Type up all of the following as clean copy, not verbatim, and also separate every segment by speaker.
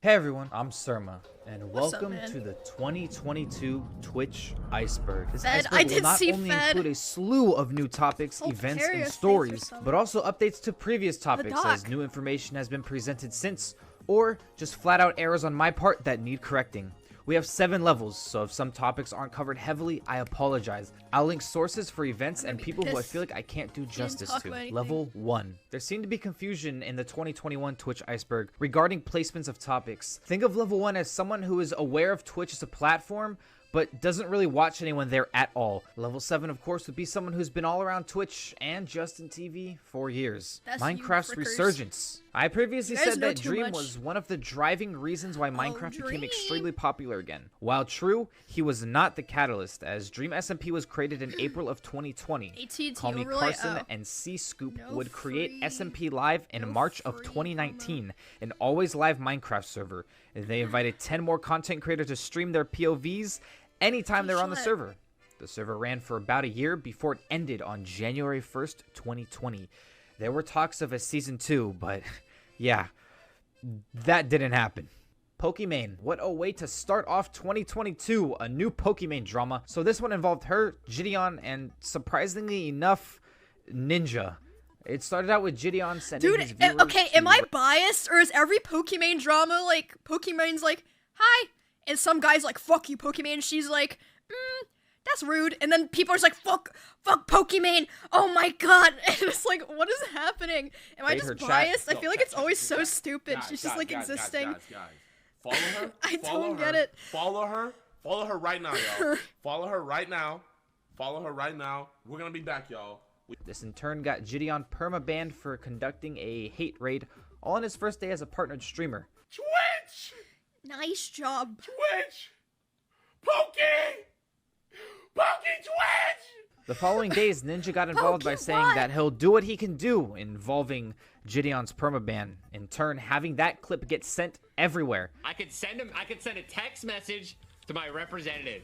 Speaker 1: Hey everyone, I'm Germa, and
Speaker 2: What's up,
Speaker 1: welcome
Speaker 2: man?
Speaker 1: to the 2022 Twitch Iceberg. This
Speaker 2: Fed,
Speaker 1: Iceberg
Speaker 2: I
Speaker 1: will
Speaker 2: did
Speaker 1: not
Speaker 2: see
Speaker 1: only
Speaker 2: Fed.
Speaker 1: include a slew of new topics,
Speaker 2: Oh,
Speaker 1: events,
Speaker 2: Terry,
Speaker 1: and
Speaker 2: thanks for
Speaker 1: stories,
Speaker 2: subbing.
Speaker 1: but also updates to previous topics as
Speaker 2: doc.
Speaker 1: new information has been presented since, or just flat out errors on my part that need correcting. We have 7 levels, so if some topics aren't covered heavily, I apologize. I'll link sources for events and people who I feel like I can't do justice
Speaker 2: talk
Speaker 1: to.
Speaker 2: about anything.
Speaker 1: Level 1. There seemed to be confusion in the 2021 Twitch Iceberg regarding placements of topics. Think of Level 1 as someone who is aware of Twitch as a platform, but doesn't really watch anyone there at all. Level 7, of course, would be someone who's been all around Twitch and Justin TV for years.
Speaker 2: That's you,
Speaker 1: Minecraft's
Speaker 2: frickers.
Speaker 1: resurgence. I previously
Speaker 2: You guys
Speaker 1: said
Speaker 2: know
Speaker 1: that
Speaker 2: too
Speaker 1: Dream
Speaker 2: much.
Speaker 1: was one of the driving reasons why Minecraft became
Speaker 2: Dream.
Speaker 1: extremely popular again. While true, he was not the catalyst, as Dream SMP was created in April of 2020.
Speaker 2: AT&T
Speaker 1: Call Me
Speaker 2: overlay?
Speaker 1: Carson
Speaker 2: Oh.
Speaker 1: and C-Scoop
Speaker 2: No
Speaker 1: would create
Speaker 2: free-
Speaker 1: SMP Live in
Speaker 2: no
Speaker 1: March of
Speaker 2: free
Speaker 1: 2019, an always live Minecraft server. They invited 10 more content creators to stream their POVs anytime they're on the
Speaker 2: Shut.
Speaker 1: server. The server ran for about a year before it ended on January 1st, 2020. There were talks of a season 2, but yeah, that didn't happen. Pokimane, what a way to start off 2022, a new Pokimane drama. So this one involved her, Gideon, and surprisingly enough, Ninja. It started out with Gideon sending his
Speaker 2: Dude,
Speaker 1: viewers
Speaker 2: okay, am
Speaker 1: to-
Speaker 2: I biased, or is every Pokimane drama, like, Pokimane's like, hi, and some guy's like, fuck you, Pokimane, and she's like, that's rude, and then people are just like, fuck Pokimane, oh my god, and it's like, what is happening? Am I
Speaker 1: Read her
Speaker 2: just
Speaker 1: chat.
Speaker 2: biased? I
Speaker 3: Yo,
Speaker 2: feel like it's always so stupid,
Speaker 3: Guys,
Speaker 2: she's just
Speaker 3: guys,
Speaker 2: like
Speaker 3: guys,
Speaker 2: existing.
Speaker 3: Guys. Follow her.
Speaker 2: I
Speaker 3: follow
Speaker 2: don't
Speaker 3: her,
Speaker 2: get it.
Speaker 3: Follow her. Follow her right now, y'all. Follow her right now. Follow her right now. We're gonna be back, y'all.
Speaker 1: This in turn got Gideon perma-banned for conducting a hate raid all on his first day as a partnered streamer.
Speaker 3: Twitch.
Speaker 2: Nice job.
Speaker 3: Twitch. Twitch.
Speaker 1: The following days, Ninja got involved by
Speaker 2: Poke,
Speaker 1: saying
Speaker 2: what?
Speaker 1: that he'll do what he can do involving Gideon's permaban, in turn having that clip get sent everywhere.
Speaker 4: I could send a text message to my representative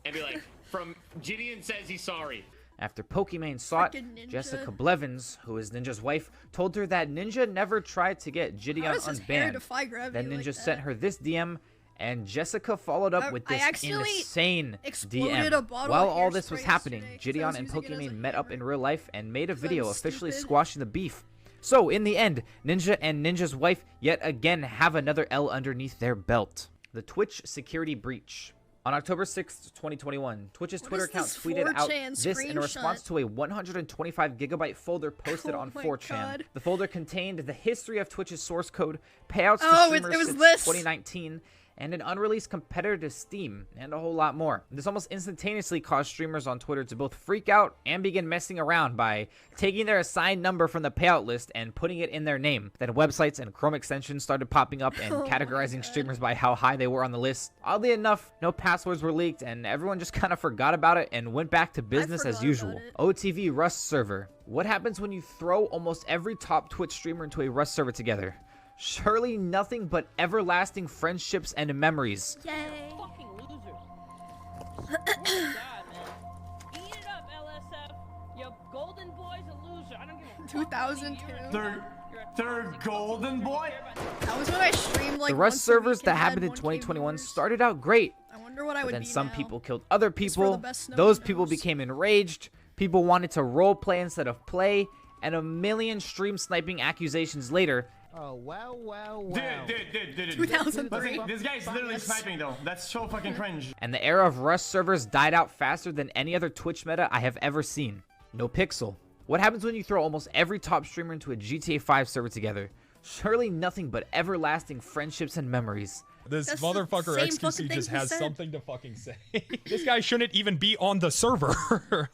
Speaker 4: and be like, from Gideon says he's sorry.
Speaker 1: After Pokimane saw it,
Speaker 2: Frickin' Ninja.
Speaker 1: Jessica Blevins, who is Ninja's wife, told her that Ninja never tried to get
Speaker 2: How
Speaker 1: Gideon
Speaker 2: does his hair
Speaker 1: unbanned.
Speaker 2: defy gravity
Speaker 1: Then Ninja
Speaker 2: like
Speaker 1: sent
Speaker 2: that?
Speaker 1: her this DM, and Jessica followed up with
Speaker 2: I
Speaker 1: this
Speaker 2: accidentally
Speaker 1: insane
Speaker 2: exploded a
Speaker 1: DM.
Speaker 2: bottle
Speaker 1: While
Speaker 2: of
Speaker 1: all this was
Speaker 2: hairspray
Speaker 1: happening,
Speaker 2: yesterday 'cause I
Speaker 1: Gideon
Speaker 2: was
Speaker 1: and
Speaker 2: using it as a
Speaker 1: Pokimane met up
Speaker 2: hammer.
Speaker 1: in real life and made a
Speaker 2: 'Cause I'm
Speaker 1: video officially
Speaker 2: stupid.
Speaker 1: squashing the beef. So, in the end, Ninja and Ninja's wife yet again have another L underneath their belt. The Twitch security breach. On October 6th, 2021, Twitch's
Speaker 2: What
Speaker 1: Twitter
Speaker 2: is
Speaker 1: account
Speaker 2: this
Speaker 1: tweeted out
Speaker 2: 4chan
Speaker 1: this in response
Speaker 2: screenshot?
Speaker 1: to a 125 gigabyte folder posted
Speaker 2: Oh
Speaker 1: on
Speaker 2: my
Speaker 1: 4chan.
Speaker 2: God.
Speaker 1: The folder contained the history of Twitch's source code, payouts to
Speaker 2: Oh, it
Speaker 1: streamers
Speaker 2: was
Speaker 1: since
Speaker 2: this.
Speaker 1: 2019, and an unreleased competitor to Steam, and a whole lot more. This almost instantaneously caused streamers on Twitter to both freak out and begin messing around by taking their assigned number from the payout list and putting it in their name. Then websites and Chrome extensions started popping up and
Speaker 2: Oh my
Speaker 1: categorizing
Speaker 2: God.
Speaker 1: streamers by how high they were on the list. Oddly enough, no passwords were leaked, and everyone just kind of forgot about it and went back to business as
Speaker 2: forgot
Speaker 1: usual.
Speaker 2: about it.
Speaker 1: OTV Rust server. What happens when you throw almost every top Twitch streamer into a Rust server together? Surely nothing but everlasting friendships and memories.
Speaker 2: Yay.
Speaker 5: Fucking losers. Oh my God, man. Eat it up, LSF. Your golden boy's a loser. I don't give a fuck.
Speaker 2: 2002.
Speaker 6: Third golden boy?
Speaker 2: That was when I streamed like
Speaker 1: The
Speaker 2: once
Speaker 1: Rust
Speaker 2: a
Speaker 1: servers
Speaker 2: week
Speaker 1: that
Speaker 2: and had
Speaker 1: happened in
Speaker 2: 1K
Speaker 1: 2021
Speaker 2: viewers.
Speaker 1: started out great,
Speaker 2: I wonder what I
Speaker 1: but
Speaker 2: would
Speaker 1: then
Speaker 2: be
Speaker 1: some
Speaker 2: now.
Speaker 1: people killed other
Speaker 2: Just for the
Speaker 1: people.
Speaker 2: best no
Speaker 1: Those
Speaker 2: one
Speaker 1: people
Speaker 2: knows.
Speaker 1: became enraged. People wanted to role play instead of play, and a million stream sniping accusations later,
Speaker 7: Oh, wow.
Speaker 6: Dude.
Speaker 2: 2003.
Speaker 6: This guy's literally
Speaker 2: Yes.
Speaker 6: sniping though. That's so fucking cringe.
Speaker 1: and the era of Rust servers died out faster than any other Twitch meta I have ever seen. No pixel. What happens when you throw almost every top streamer into a GTA 5 server together? Surely nothing but everlasting friendships and memories.
Speaker 8: This
Speaker 2: That's the
Speaker 8: motherfucker
Speaker 2: same
Speaker 8: XQC
Speaker 2: fucking thing
Speaker 8: just
Speaker 2: he
Speaker 8: has
Speaker 2: said.
Speaker 8: something to fucking say. This guy shouldn't even be on the server.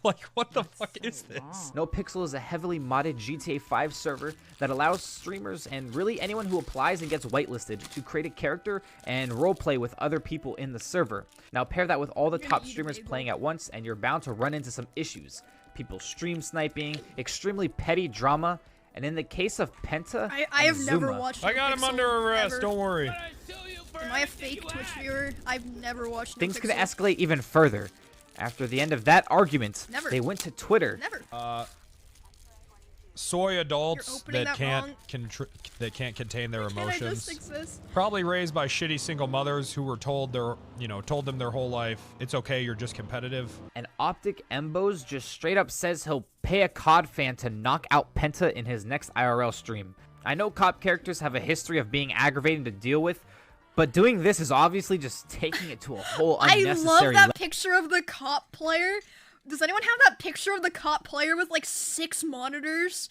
Speaker 8: Like, what the fuck is this?
Speaker 1: No Pixel is a heavily modded GTA 5 server that allows streamers and really anyone who applies and gets whitelisted to create a character and roleplay with other people in the server. Now pair that with all the
Speaker 2: You're
Speaker 1: top
Speaker 2: gonna eat a
Speaker 1: streamers
Speaker 2: bagel.
Speaker 1: playing at once and you're bound to run into some issues. People stream sniping, extremely petty drama, and in the case of Penta
Speaker 2: I
Speaker 1: and
Speaker 2: have never
Speaker 1: Zuma,
Speaker 2: watched.
Speaker 8: I got him
Speaker 2: NoPixel
Speaker 8: under arrest,
Speaker 2: ever.
Speaker 8: don't worry.
Speaker 2: Am I a fake Twitch viewer? I've never watched.
Speaker 1: things could
Speaker 2: NoPixel.
Speaker 1: escalate even further. After the end of that argument,
Speaker 2: Never.
Speaker 1: they went to Twitter.
Speaker 2: Never.
Speaker 8: soy adults
Speaker 2: opening
Speaker 8: that
Speaker 2: that
Speaker 8: can't contain their
Speaker 2: Can I just
Speaker 8: emotions.
Speaker 2: exist?
Speaker 8: Probably raised by shitty single mothers who were told told them their whole life, it's okay, you're just competitive.
Speaker 1: And Optic Embos just straight up says he'll pay a COD fan to knock out Penta in his next IRL stream. I know COD characters have a history of being aggravating to deal with, but doing this is obviously just taking it to a whole unnecessary
Speaker 2: I love that picture of the cop player. Does anyone have that picture of the cop player with like 6 monitors?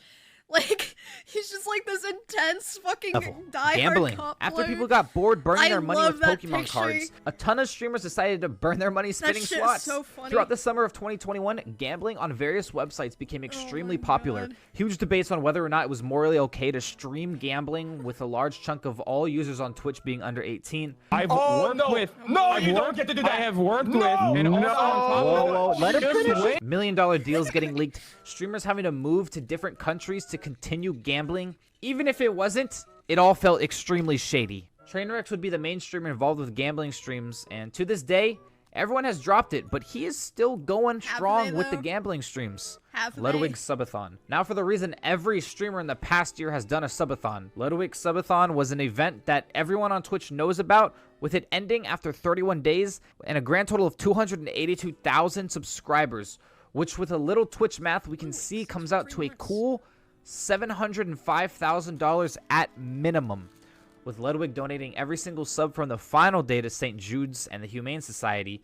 Speaker 2: Like, he's just like this intense fucking diehard
Speaker 1: gambling.
Speaker 2: cop
Speaker 1: After
Speaker 2: player.
Speaker 1: people got bored burning their money
Speaker 2: love
Speaker 1: with
Speaker 2: that
Speaker 1: Pokemon
Speaker 2: picture.
Speaker 1: cards, a ton of streamers decided to burn their money spinning
Speaker 2: shit's
Speaker 1: slots.
Speaker 2: so funny.
Speaker 1: Throughout the summer of 2021, gambling on various websites became extremely popular.
Speaker 2: God.
Speaker 1: Huge debates on whether or not it was morally okay to stream gambling, with a large chunk of all users on Twitch being under 18.
Speaker 7: I've worked with. No, you don't get to do that. I have worked with. And also on top of it,
Speaker 1: Whoa, let him
Speaker 7: just
Speaker 1: finish.
Speaker 7: wait.
Speaker 1: $1 million deals getting leaked, streamers having to move to different countries to continue gambling. Even if it wasn't, it all felt extremely shady. Trainwrecks would be the main streamer involved with gambling streams, and to this day, everyone has dropped it, but he is still going strong with the
Speaker 2: though?
Speaker 1: gambling streams.
Speaker 2: Have they?
Speaker 1: Ludwig Subathon. Now for the reason every streamer in the past year has done a subathon. Ludwig Subathon was an event that everyone on Twitch knows about, with it ending after 31 days and a grand total of 282,000 subscribers, which with a little Twitch math we can see comes out to a cool $705,000 at minimum, with Ludwig donating every single sub from the final day to St. Jude's and the Humane Society,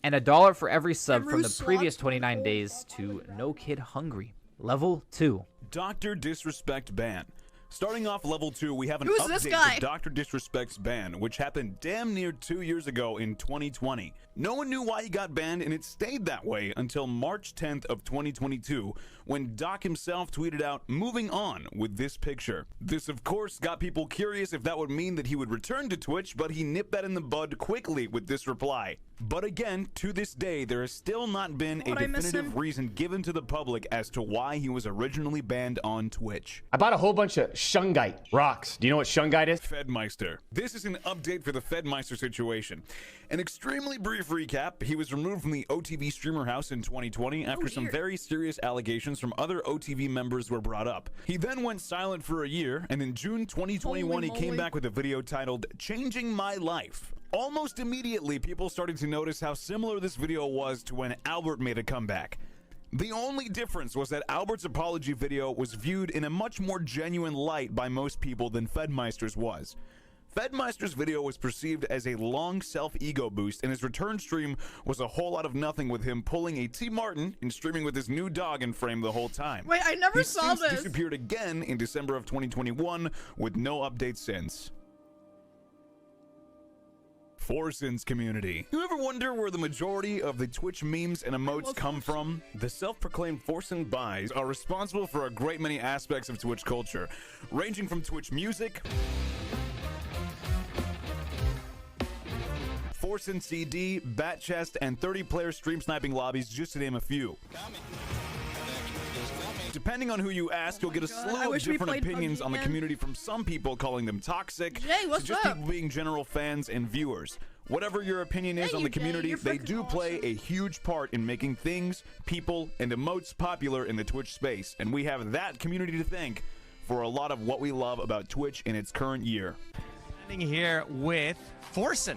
Speaker 1: and $1 for every sub from the previous 29 days to No Kid Hungry. Level 2.
Speaker 9: DrDisrespect Ban. Starting off level 2, we have an
Speaker 2: Who's this guy?
Speaker 9: update to DrDisrespect's ban, which happened damn near 2 years ago in 2020. No one knew why he got banned, and it stayed that way until March 10th of 2022, when Doc himself tweeted out, "Moving on," with this picture. This, of course, got people curious if that would mean that he would return to Twitch, but he nipped that in the bud quickly with this reply. But again, to this day, there has still not been a
Speaker 2: Would I miss
Speaker 9: definitive
Speaker 2: him?
Speaker 9: reason given to the public as to why he was originally banned on Twitch.
Speaker 7: I bought a whole bunch of shungite rocks. Do you know what shungite is?
Speaker 9: Fedmeister. This is an update for the Fedmeister situation. An extremely brief recap: he was removed from the OTV streamer house in 2020 after some very serious allegations from other OTV members were brought up. He then went silent for a year, and in June 2021 he came back with a video titled "Changing My Life." Almost immediately, people started to notice how similar this video was to when Albert made a comeback. The only difference was that Albert's apology video was viewed in a much more genuine light by most people than Fedmeister's was. Fedmeister's video was perceived as a long self-ego boost, and his return stream was a whole lot of nothing, with him pulling a T. Martin and streaming with his new dog in frame the whole time.
Speaker 2: Wait, I never
Speaker 9: He
Speaker 2: saw
Speaker 9: since
Speaker 2: this.
Speaker 9: disappeared again in December of 2021 with no updates since. Forson's community. You ever wonder where the majority of the Twitch memes and emotes come from? The self-proclaimed Forson buys are responsible for a great many aspects of Twitch culture, ranging from Twitch music, Forson CD, Bat Chest, and 30-player stream sniping lobbies, just to name a few. Depending on who you ask, you'll get a
Speaker 2: I
Speaker 9: slew of
Speaker 2: wish we
Speaker 9: different
Speaker 2: played
Speaker 9: opinions
Speaker 2: PUBG
Speaker 9: on the
Speaker 2: again.
Speaker 9: community, from some people calling them toxic,
Speaker 2: Jay, what's
Speaker 9: to just
Speaker 2: up?
Speaker 9: people being general fans and viewers. Whatever your opinion is
Speaker 2: Hey,
Speaker 9: on
Speaker 2: you
Speaker 9: the
Speaker 2: Jay,
Speaker 9: community,
Speaker 2: you're
Speaker 9: they
Speaker 2: freaking
Speaker 9: do play a huge part in making things, people, and emotes popular in the Twitch space, and we have that community to thank for a lot of what we love about Twitch in its current year.
Speaker 10: Standing here with Forson.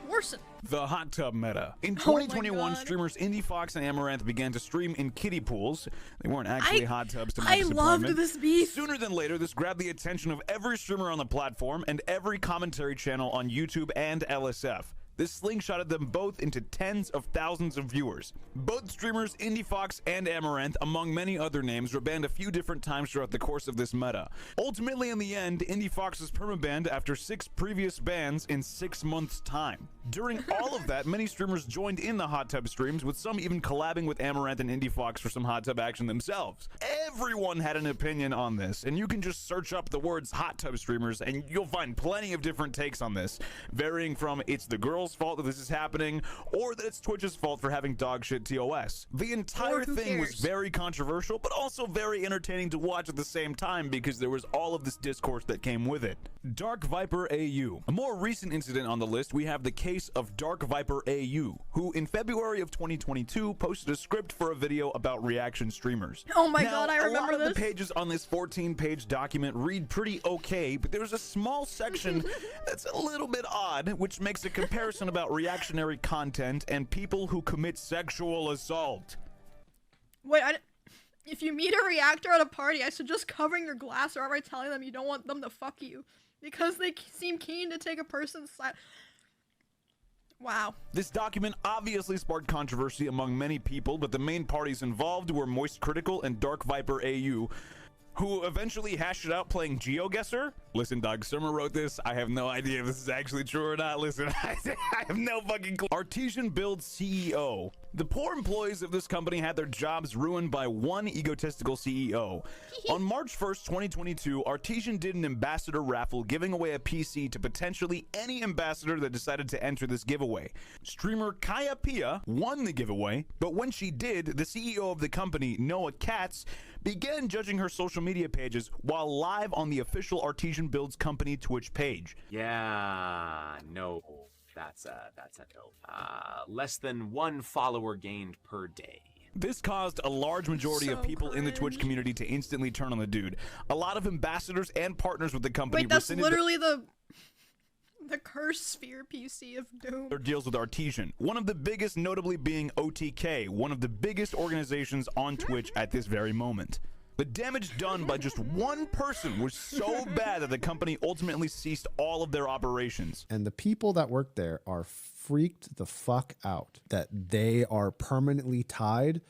Speaker 2: Worsen.
Speaker 9: The hot tub meta. In
Speaker 2: Oh my
Speaker 9: 2021,
Speaker 2: God.
Speaker 9: streamers IndieFox and Amaranth began to stream in kiddie pools. They weren't actually hot tubs, to my
Speaker 2: I
Speaker 9: disappointment.
Speaker 2: loved this beef.
Speaker 9: Sooner than later, this grabbed the attention of every streamer on the platform and every commentary channel on YouTube and LSF. This slingshotted them both into tens of thousands of viewers. Both streamers, IndieFox and Amaranth, among many other names, were banned a few different times throughout the course of this meta. Ultimately, in the end, IndieFox was permabanned after 6 previous bans in 6 months' time. During all of that, many streamers joined in the hot tub streams, with some even collabing with Amaranth and IndieFox for some hot tub action themselves. Everyone had an opinion on this, and you can just search up the words hot tub streamers and you'll find plenty of different takes on this, varying from it's the girls' fault that this is happening, or that it's Twitch's fault for having dogshit TOS. The entire
Speaker 2: who
Speaker 9: thing was
Speaker 2: cares?
Speaker 9: very controversial, but also very entertaining to watch at the same time, because there was all of this discourse that came with it. Dark Viper AU. A more recent incident on the list, we have the case of Dark Viper AU, who in February of 2022 posted a script for a video about reaction streamers.
Speaker 2: Oh my
Speaker 9: Now,
Speaker 2: god, I remember
Speaker 9: a lot of
Speaker 2: this.
Speaker 9: the pages on this 14-page document read pretty okay, but there's a small section that's a little bit odd, which makes a comparison about reactionary content and people who commit sexual assault.
Speaker 2: Wait, if you meet a reactor at a party, I suggest covering your glass or ever telling them you don't want them to fuck you. Because they seem keen to take a person's side. Wow.
Speaker 9: This document obviously sparked controversy among many people, but the main parties involved were Moist Critical and Dark Viper AU, who eventually hashed it out playing GeoGuessr. Listen, Doug, Summer wrote this. I have no idea if this is actually true or not. Listen, I have no fucking clue. Artesian Build CEO. The poor employees of this company had their jobs ruined by one egotistical CEO. On March 1st, 2022, Artesian did an ambassador raffle giving away a PC to potentially any ambassador that decided to enter this giveaway. Streamer Kaya Pia won the giveaway, but when she did, the CEO of the company, Noah Katz, began judging her social media pages while live on the official Artesian Builds company Twitch page.
Speaker 11: Yeah, no, that's a no. Less than 1 follower gained per day.
Speaker 9: This caused a large majority of people in the Twitch community to instantly turn on the dude. A lot of ambassadors and partners with the company
Speaker 2: Wait, that's
Speaker 9: rescinded
Speaker 2: literally the curse sphere PC of doom.
Speaker 9: their deals with Artesian. One of the biggest notably being OTK, one of the biggest organizations on Twitch at this very moment. The damage done by just one person was so bad that the company ultimately ceased all of their operations.
Speaker 12: And the people that work there are freaked the fuck out that they are permanently tied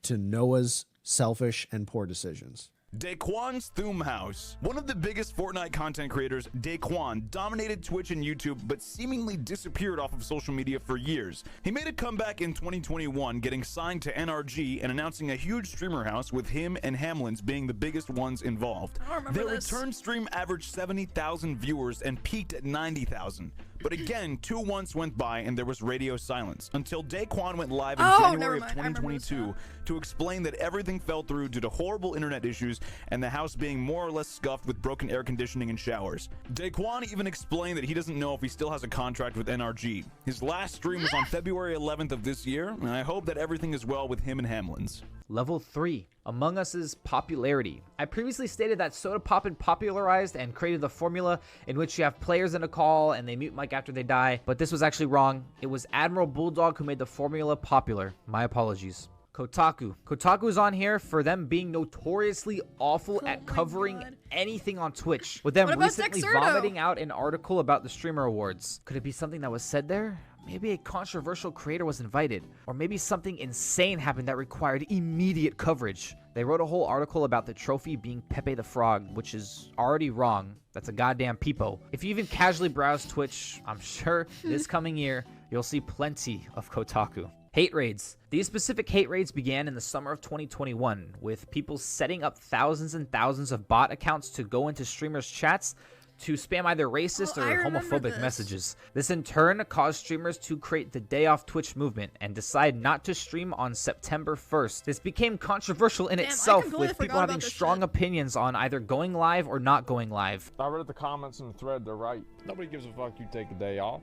Speaker 12: to Noah's selfish and poor decisions.
Speaker 9: Daquan's Thumbhouse. One of the biggest Fortnite content creators, Daquan, dominated Twitch and YouTube, but seemingly disappeared off of social media for years. He made a comeback in 2021, getting signed to NRG and announcing a huge streamer house with him and Hamlin's being the biggest ones involved. Their return stream averaged 70,000 viewers and peaked at 90,000. But again, 2 months went by and there was radio silence until Daquan went live in January of 2022 to explain that everything fell through due to horrible internet issues and the house being more or less scuffed with broken air conditioning and showers. Daquan even explained that he doesn't know if he still has a contract with NRG. His last stream was on February 11th of this year, and I hope that everything is well with him and Hamlin's.
Speaker 1: Level 3, Among Us's popularity. I previously stated that Soda Poppin popularized and created the formula in which you have players in a call and they mute mic after they die, but this was actually wrong. It was Admiral Bulldog who made the formula popular. My apologies. Kotaku. Kotaku is on here for them being notoriously awful at covering anything on Twitch, with them recently vomiting out an article about the Streamer Awards. Could it be something that was said there? Maybe a controversial creator was invited, or maybe something insane happened that required immediate coverage. They wrote a whole article about the trophy being Pepe the Frog, which is already wrong. That's a goddamn peepo. If you even casually browse Twitch, I'm sure this coming year, you'll see plenty of Kotaku. Hate raids. These specific hate raids began in the summer of 2021, with people setting up thousands and thousands of bot accounts to go into streamers' chats to spam either racist or homophobic messages. This in turn caused streamers to create the Day Off Twitch movement and decide not to stream on September 1st. This became controversial in itself, with people having strong opinions on either going live or not going live.
Speaker 7: I read the comments in the thread, they're right. Nobody gives a fuck you take a day off.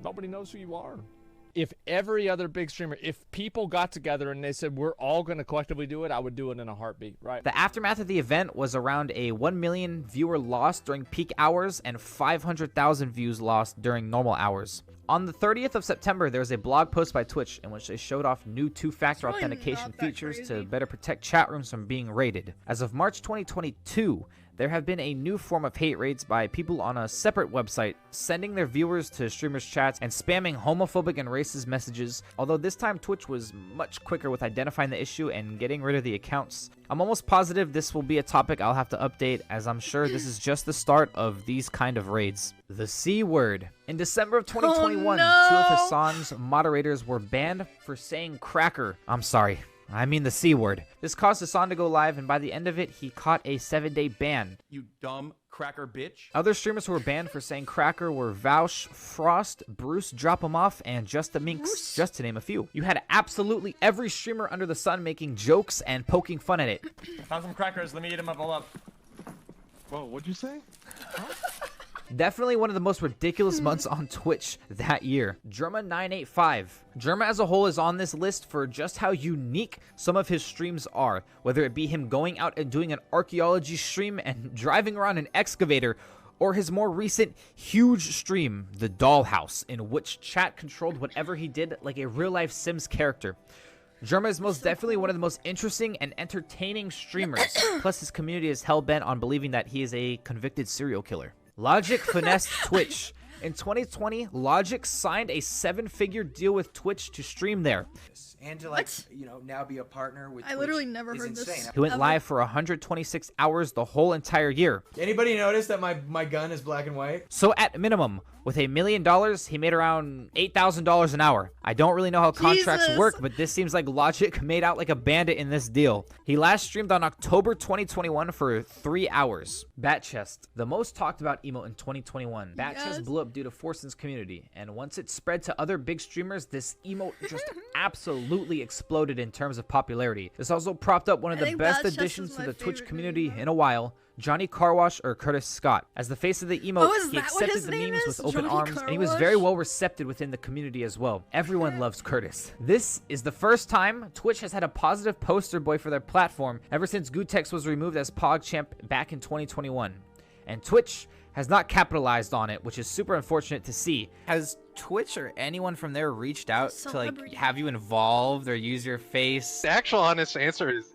Speaker 7: Nobody knows who you are. If every other big streamer, if people got together and they said, we're all going to collectively do it, I would do it in a heartbeat, right?
Speaker 1: The aftermath of the event was around a 1 million viewer loss during peak hours and 500,000 views lost during normal hours. On the 30th of September, there was a blog post by Twitch in which they showed off new two-factor authentication features to better protect chat rooms from being raided. As of March 2022, there have been a new form of hate raids by people on a separate website, sending their viewers to streamers' chats and spamming homophobic and racist messages, although this time Twitch was much quicker with identifying the issue and getting rid of the accounts. I'm almost positive this will be a topic I'll have to update, as I'm sure this is just the start of these kind of raids. The C word. In December of 2021, 2 of Hassan's moderators were banned for saying cracker. I'm sorry. I mean the C word. This caused Hassan to go live, and by the end of it, he caught a 7-day ban.
Speaker 13: You dumb cracker bitch.
Speaker 1: Other streamers who were banned for saying cracker were Vaush, Frost, Bruce Drop 'em Off, and Just the Minx, just to name a few. You had absolutely every streamer under the sun making jokes and poking fun at it.
Speaker 6: Found some crackers. Let me eat them up all up.
Speaker 7: Whoa, what'd you say?
Speaker 1: Definitely one of the most ridiculous months on Twitch that year. Germa985. Germa as a whole is on this list for just how unique some of his streams are, whether it be him going out and doing an archaeology stream and driving around an excavator, or his more recent huge stream, The Dollhouse, in which chat controlled whatever he did like a real-life Sims character. Germa is most definitely one of the most interesting and entertaining streamers, plus his community is hell-bent on believing that he is a convicted serial killer. Logic finessed Twitch. In 2020, Logic signed a 7-figure deal with Twitch to stream there.
Speaker 14: And to now be a partner with
Speaker 2: I literally never heard this.
Speaker 1: He went live for 126 hours the whole entire year.
Speaker 14: Anybody notice that my gun is black and white?
Speaker 1: So at minimum, with $1 million, he made around $8,000 an hour. I don't really know how contracts work, but this seems like Logic made out like a bandit in this deal. He last streamed on October 2021 for 3 hours. Bat Chest, the most talked about emote in 2021. Bat Chest blew up due to Forsen's community, and once it spread to other big streamers, this emote just absolutely exploded in terms of popularity. This also propped up one of the best additions to the Twitch community in a while, Johnny Carwash or Curtis Scott. As the face of the emote, he accepted the memes with open arms, and he was very well received within the community as well. Everyone loves Curtis. This is the first time Twitch has had a positive poster boy for their platform ever since Gutex was removed as PogChamp back in 2021. And Twitch has not capitalized on it, which is super unfortunate to see. Has Twitch or anyone from there reached out to like have you involved or use your face?
Speaker 15: The actual honest answer is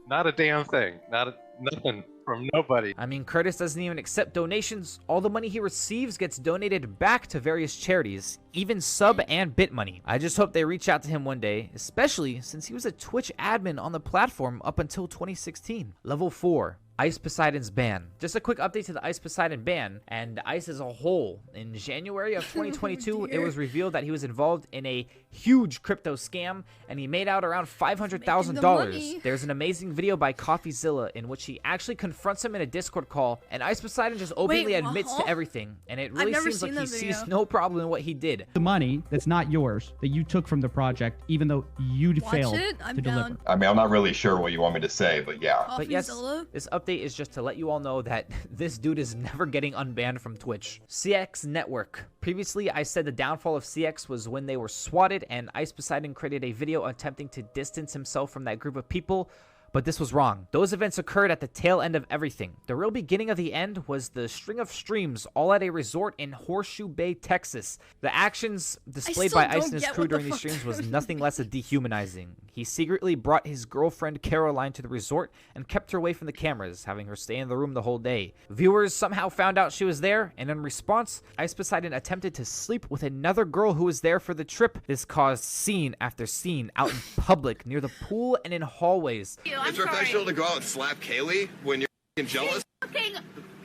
Speaker 15: not a damn thing. Nothing from nobody.
Speaker 1: I mean, Curtis doesn't even accept donations. All the money he receives gets donated back to various charities, even sub and bit money. I just hope they reach out to him one day, especially since he was a Twitch admin on the platform up until 2016. Level 4. Ice Poseidons Ban. Just a quick update to the Ice Poseidon ban and Ice as a whole. In January of 2022, it was revealed that he was involved in a huge crypto scam and he made out around $500,000. There's an amazing video by CoffeeZilla in which he actually confronts him in a Discord call, and Ice Poseidon just openly admits to everything, and it really seems like he sees no problem in what he did.
Speaker 16: The money that's not yours, that you took from the project, even though you failed to deliver.
Speaker 17: I mean, I'm not really sure what you want me to say, but yeah.
Speaker 1: But yes, this update is just to let you all know that this dude is never getting unbanned from Twitch. CX Network. Previously, I said the downfall of CX was when they were swatted, and Ice Poseidon created a video attempting to distance himself from that group of people, but this was wrong. Those events occurred at the tail end of everything. The real beginning of the end was the string of streams all at a resort in Horseshoe Bay, Texas. The actions displayed by Ice and his crew during these streams was nothing less than dehumanizing. He secretly brought his girlfriend Caroline to the resort and kept her away from the cameras, having her stay in the room the whole day. Viewers somehow found out she was there, and in response, Ice Poseidon attempted to sleep with another girl who was there for the trip. This caused scene after scene out in public, near the pool and in hallways.
Speaker 18: It's professional to go out and slap Kaylee when you're jealous.
Speaker 19: Fucking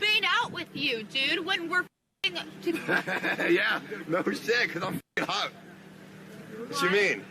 Speaker 19: been out with you, dude, when we're
Speaker 18: Yeah, no shit, because I'm hot. What you mean?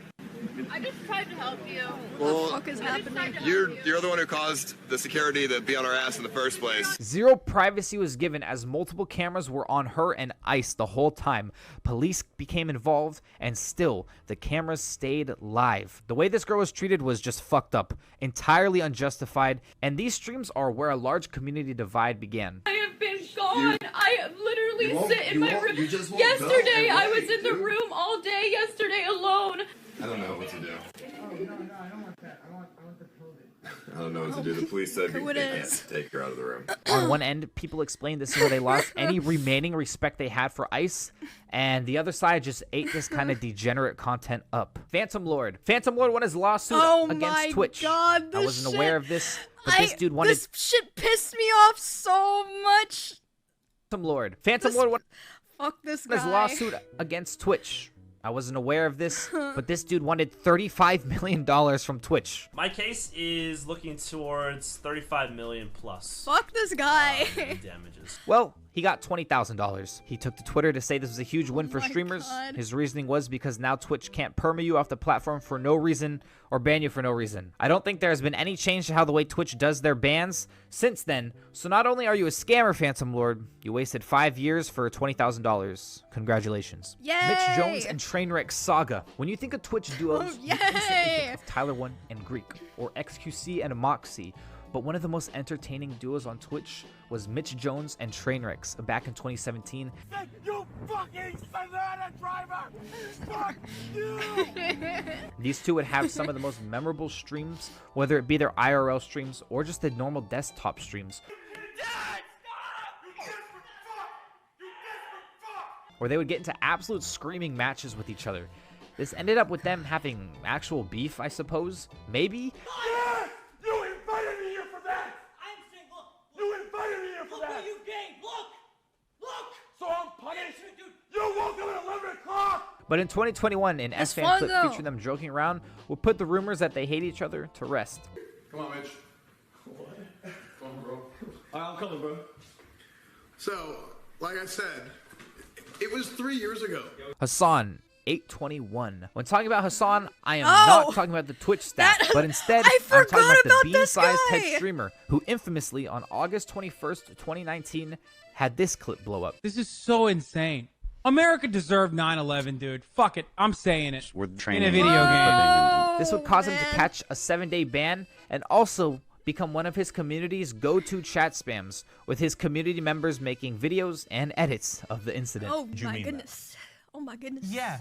Speaker 19: I just tried to help you.
Speaker 18: Well,
Speaker 19: what the fuck is happening?
Speaker 18: You're the one who caused the security to be on our ass in the first place.
Speaker 1: Zero privacy was given as multiple cameras were on her and Ice the whole time. Police became involved, and still, the cameras stayed live. The way this girl was treated was just fucked up, entirely unjustified, and these streams are where a large community divide began.
Speaker 19: I have been gone. I have literally sit in my room. Yesterday, I was in the room all day yesterday alone.
Speaker 18: I don't know what to do.
Speaker 19: Oh, no, I don't want that. I want the clothing.
Speaker 18: I don't know what to do. The police said we can't take her out of the room.
Speaker 1: On one end, people explained this is where they lost any remaining respect they had for Ice, and the other side just ate this kind of degenerate content up. Phantom Lord won his lawsuit against Twitch.
Speaker 2: God,
Speaker 1: I wasn't aware of this, but this dude wanted.
Speaker 2: This shit pissed me off so much.
Speaker 1: Phantom Lord won
Speaker 2: his
Speaker 1: lawsuit against Twitch. I wasn't aware of this, but this dude wanted $35 million from Twitch.
Speaker 20: My case is looking towards $35 million plus.
Speaker 2: Fuck this guy.
Speaker 20: In damages.
Speaker 1: Well, he got $20,000. He took to Twitter to say this was a huge win for streamers.
Speaker 2: God.
Speaker 1: His reasoning was because now Twitch can't perma you off the platform for no reason or ban you for no reason. I don't think there has been any change to how the way Twitch does their bans since then. So not only are you a scammer, Phantom Lord, you wasted 5 years for $20,000. Congratulations.
Speaker 2: Yay!
Speaker 1: Mitch Jones and Trainwreck Saga. When you think of Twitch duos, you instantly think of Tyler One and Greek, or XQC and Moxie, but one of the most entertaining duos on Twitch was Mitch Jones and Trainwrecks back in 2017.
Speaker 21: You fucking banana driver! Fuck you!
Speaker 1: These two would have some of the most memorable streams, whether it be their IRL streams or just the normal desktop streams, where they would get into absolute screaming matches with each other. This ended up with them having actual beef, I suppose. Maybe?
Speaker 21: Yes! You invited me here for that! I'm saying, look! You invited me here for that! Look what you gained! Look! Look! So I'm punished? You woke up at 11 o'clock!
Speaker 1: But in 2021, an S-Fan clip featuring them joking around would put the rumors that they hate each other to rest.
Speaker 21: Come on, Mitch. What? Come on, bro. I'm coming, bro. So, like I said, it was 3 years ago.
Speaker 1: Hassan, 821. When talking about Hassan, I am not talking about the Twitch staff, but instead I'm talking about the bean-sized head streamer who infamously on August 21st, 2019 had this clip blow up.
Speaker 22: This is so insane. America deserved 9/11, dude. Fuck it. I'm saying it. In a video game.
Speaker 1: This would cause him to catch a 7-day ban and also become one of his community's go-to chat spams, with his community members making videos and edits of the incident.
Speaker 2: Oh my goodness. Oh my goodness.
Speaker 22: Yeah.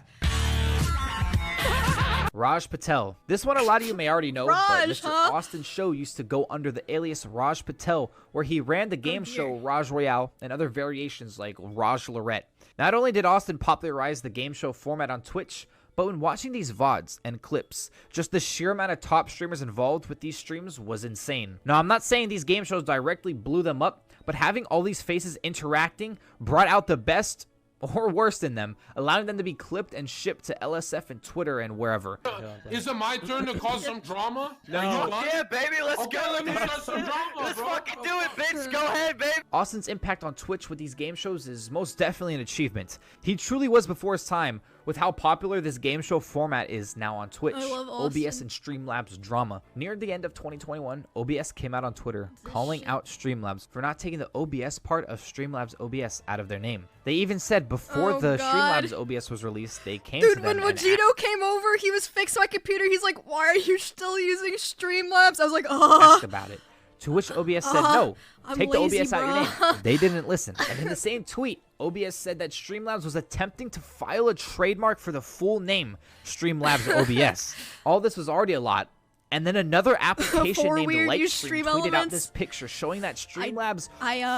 Speaker 1: RajPatel. This one a lot of you may already know,
Speaker 2: Raj,
Speaker 1: but Mr. Austin's show used to go under the alias RajPatel, where he ran the game show Raj Royale and other variations like Raj Lorette. Not only did Austin popularize the game show format on Twitch, but when watching these VODs and clips, just the sheer amount of top streamers involved with these streams was insane. Now, I'm not saying these game shows directly blew them up, but having all these faces interacting brought out the best or worst in them, allowing them to be clipped and shipped to LSF and Twitter and wherever.
Speaker 3: Is it my turn to cause some drama?
Speaker 21: No.
Speaker 18: Yeah, baby, let's go.
Speaker 3: Let me start some drama,
Speaker 18: Let's
Speaker 3: bro.
Speaker 18: fucking do it, bitch. Go ahead, baby.
Speaker 1: Austin's impact on Twitch with these game shows is most definitely an achievement. He truly was before his time with how popular this game show format is now on Twitch.
Speaker 2: I love
Speaker 1: OBS and Streamlabs drama. Near the end of 2021, OBS came out on Twitter calling out Streamlabs for not taking the OBS part of Streamlabs OBS out of their name. They even said before the Streamlabs OBS was released, they came to them
Speaker 2: when Vegito came over, he was fixing my computer. He's like, "Why are you still using Streamlabs?" I was like,
Speaker 1: asked about it. To which OBS said, no,
Speaker 2: I'm
Speaker 1: take the
Speaker 2: lazy,
Speaker 1: OBS out your
Speaker 2: bro.
Speaker 1: name. They didn't listen. And in the same tweet, OBS said that Streamlabs was attempting to file a trademark for the full name, Streamlabs OBS. All this was already a lot. And then another application named Lightstream tweeted out this picture showing that Streamlabs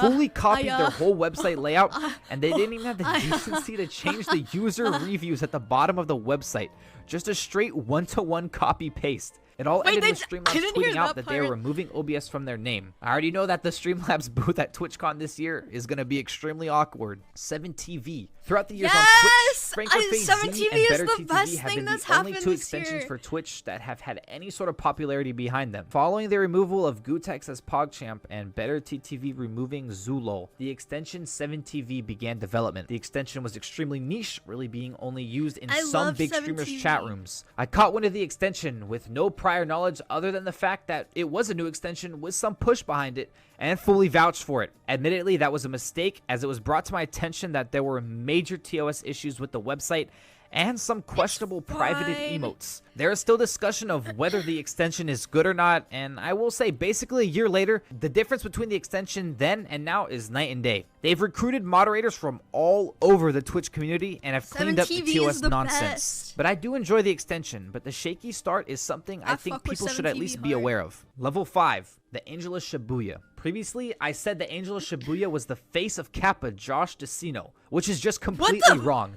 Speaker 1: fully copied their whole website layout, and they didn't even have the decency to change the user reviews at the bottom of the website. Just a straight one-to-one copy-paste. It all ended with Streamlabs tweeting out that they are removing OBS from their name. I already know that the Streamlabs booth at TwitchCon this year is going to be extremely awkward. 7TV. Throughout the years on Twitch, FrancoFace,
Speaker 2: 7TV
Speaker 1: and
Speaker 2: is
Speaker 1: Better
Speaker 2: the
Speaker 1: TTV
Speaker 2: best
Speaker 1: have
Speaker 2: thing
Speaker 1: been
Speaker 2: that's
Speaker 1: the only
Speaker 2: happened
Speaker 1: two
Speaker 2: this
Speaker 1: extensions
Speaker 2: year.
Speaker 1: for Twitch that have had any sort of popularity behind them. Following the removal of Gutex as PogChamp and Better TTV removing Zulol, the extension 7TV began development. The extension was extremely niche, really being only used in some big streamers' chat rooms. I caught wind of the extension with no prior knowledge other than the fact that it was a new extension with some push behind it, and fully vouched for it. Admittedly, that was a mistake, as it was brought to my attention that there were major TOS issues with the website and some questionable privated emotes. There is still discussion of whether the extension is good or not, and I will say basically a year later, the difference between the extension then and now is night and day. They've recruited moderators from all over the Twitch community and have cleaned up the TOS nonsense. But I do enjoy the extension, but the shaky start is something I think people should at least be aware of. Level 5, the Angel of Shibuya. Previously, I said the Angel of Shibuya was the face of Kappa Josh DeCino, which is just completely wrong.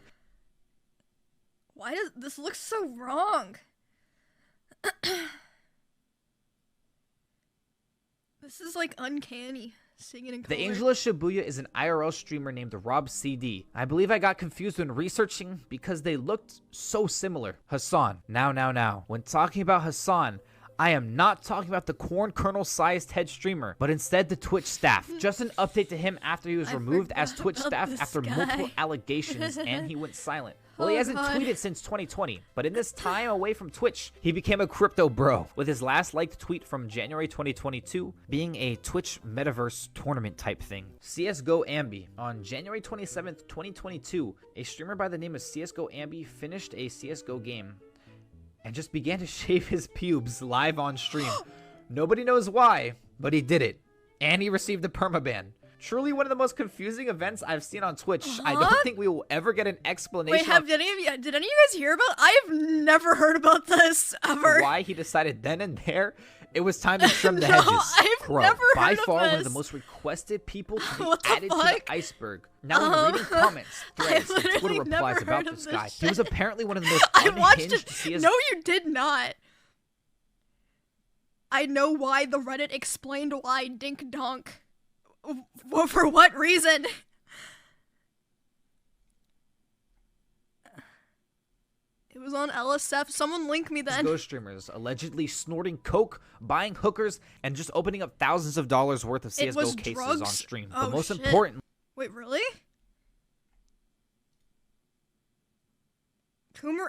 Speaker 2: Why does this look so wrong? This is like uncanny. Seeing it in color.
Speaker 1: The Angel of Shibuya is an IRL streamer named Rob CD. I believe I got confused when researching because they looked so similar. Hassan. Now. When talking about Hassan, I am not talking about the corn kernel-sized head streamer, but instead the Twitch staff. Just an update to him after he was removed as Twitch staff after multiple allegations and he went silent. Well, he hasn't tweeted since 2020, but in this time away from Twitch, he became a crypto bro, with his last liked tweet from January 2022 being a Twitch metaverse tournament type thing. Csgoambi. On January 27th, 2022, a streamer by the name of Csgoambi finished a CSGO game and just began to shave his pubes live on stream. Nobody knows why, But he did it, and he received a permaban. Truly one of the most confusing events I've seen on Twitch. I don't think we will ever get an explanation.
Speaker 2: Wait, did any of you guys hear about? I've never heard about this ever.
Speaker 1: Why he decided then and there it was time to trim the hedges.
Speaker 2: I've never
Speaker 1: by
Speaker 2: heard of
Speaker 1: far one of
Speaker 2: this.
Speaker 1: the most requested people to be
Speaker 2: What the
Speaker 1: added to
Speaker 2: fuck?
Speaker 1: the Iceberg. Now I'm reading comments, threads, and Twitter
Speaker 2: literally
Speaker 1: replies
Speaker 2: never
Speaker 1: about
Speaker 2: heard
Speaker 1: this
Speaker 2: of
Speaker 1: guy.
Speaker 2: this
Speaker 1: He was
Speaker 2: shit.
Speaker 1: apparently one of the most
Speaker 2: I watched
Speaker 1: unhinged
Speaker 2: it.
Speaker 1: CS.
Speaker 2: No, you did not. I know why the Reddit explained why Dink Donk. For what reason? It was on LSF. Someone link me then.
Speaker 1: Ghost streamers allegedly snorting coke, buying hookers, and just opening up thousands of dollars worth of
Speaker 2: It was
Speaker 1: CSGO cases
Speaker 2: drugs?
Speaker 1: on stream.
Speaker 2: Oh,
Speaker 1: But most
Speaker 2: shit.
Speaker 1: important,
Speaker 2: Wait, really? Coomer?